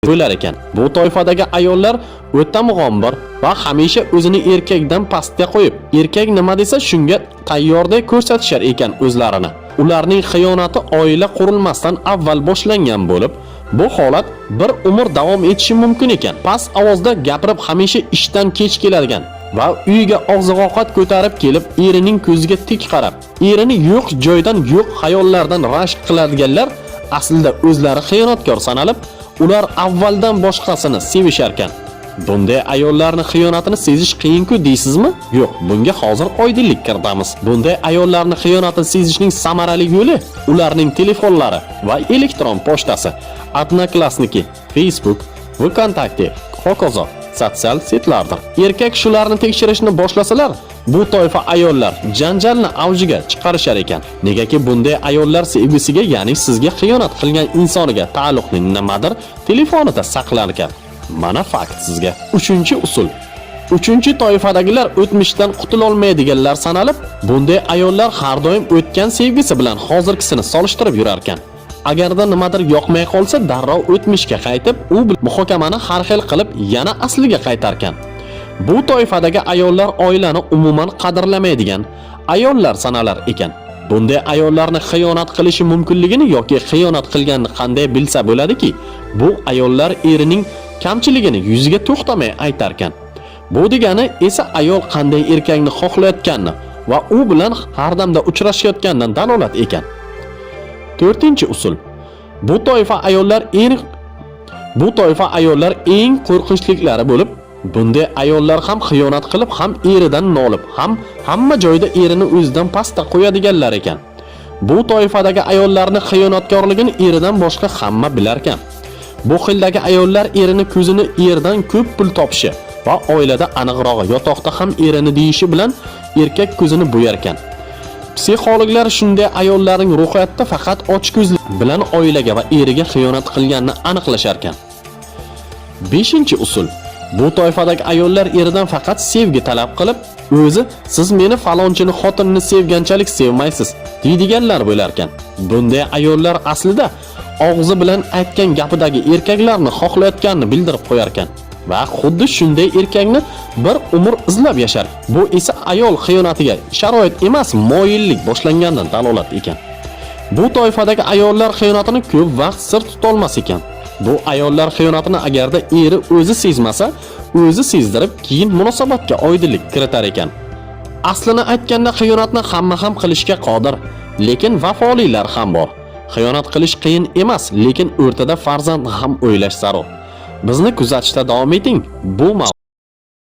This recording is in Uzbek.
bo'lar ekan. Bu toifadagi ayollar o'ta mug'ombir va hamisha o'zini erkakdan pastga qo'yib, erkak nima desa shunga tayyorday ko'rsatishar ekan o'zlarini. Ularning xiyonati oila qurilmasdan avval boshlangan bo'lib, bu holat bir umr davom etishi mumkin ekan. Past ovozda gapirib, hamisha ishdan kech keladigan va uyiga oziq-ovqat ko'tarib kelib, erining ko'ziga tik qarab, erini yo'q joydan yo'q xayollardan rashk qiladiganlar aslida o'zlari xiyonatkor sanalib, ular avvaldan boshqasini sevishar ekan. Bunday ayollarning xiyonatini sezish qiyin-ku deysizmi? Yo'q, bunga hozir oydinlik kiritamiz. Bunday ayollarning xiyonatini sezishning samarali yo'li ularning telefonlari va elektron pochtasi, Odnoklassniki, Facebook, VKontakte, hokazo sotsial setlardir. Erkak shularni tekshirishni boshlasalar, bu toifa ayollar janjalni avjiga chiqarishar ekan. Negaki bunday ayollar sevgisiga, ya'ni sizga xiyonat qilgan insoniga taalluqli nimadir telefonida saqlar ekan. Mana fakt sizga. 3-usul. 3-toifadagilar o'tmishdan qutula olmaydiganlar sanalib, bunday ayollar har doim o'tgan sevgisi bilan hozirgisini solishtirib yurar ekan. Agarda nimadir yoqmay qolsa, darrov o'tmishga qaytib, u bilan muhokamani har xil qilib yana asliga qaytar ekan. Bu toifadagi ayollar oilani umuman qadrlamaydigan ayollar sanalar ekan. Bunday ayollarni xiyonat qilishi mumkinligini yoki xiyonat qilganini qanday bilsa bo'ladiki, bu ayollar erining kamchiligini yuziga to'xtamay aytar ekan. Bu degani esa ayol qanday erkakni xohlayotganini va u bilan har damda uchrashayotganidan dalolat ekan. 4-usul. Bu toifa ayollar eng qo'rqinchliklari bo'lib, bunday ayollar ham xiyonat qilib, ham eridan nolib, ham hamma joyda erini o'zidan pastda qo'yadiganlar ekan. Bu toifadagi ayollarning xiyonatkorligini eridan boshqa hamma bilar ekan. Bu xildagi ayollar erini ko'zini yerdan ko'p pul topishi va oilada aniqrog'i yotoqda ham erini deyishi bilan erkak ko'zini bo'yar ekan. Psixologlar shunday ayollarning ruhiyatda faqat ochko'zlik bilan oilaga va eriga xiyonat qilganini aniqlashar ekan. 5-usul. Bu toifadagi ayollar eridan faqat sevgi talab qilib, o'zi siz meni falonchini xotinini sevganchalik sevmaysiz deydiganlar bo'lar ekan. Bunday ayollar aslida og'zi bilan aytgan gapidagi erkaklarni xohlayotganini bildirib qo'yar ekan va xuddi shunday erkakni bir umr izlab yashar. Bu esa ayol xiyonatiga sharoit emas, moyillik boshlanganidan dalolat ekan. Bu toifadagi ayollar xiyonatini ko'p vaqt sir tutolmas ekan. Bu ayollar xiyonatini agarda eri o'zi sezmasa, o'zi sezdirib, keyin munosabatga oydinlik kiritar ekan. Aslini aytganda xiyonatni hamma ham qilishga qodir, lekin vafolilar ham bor. Xiyonat qilish qiyin emas, lekin o'rtada farzand ham o'ylash zarur. Bizni kuzatishda davom eting. Bu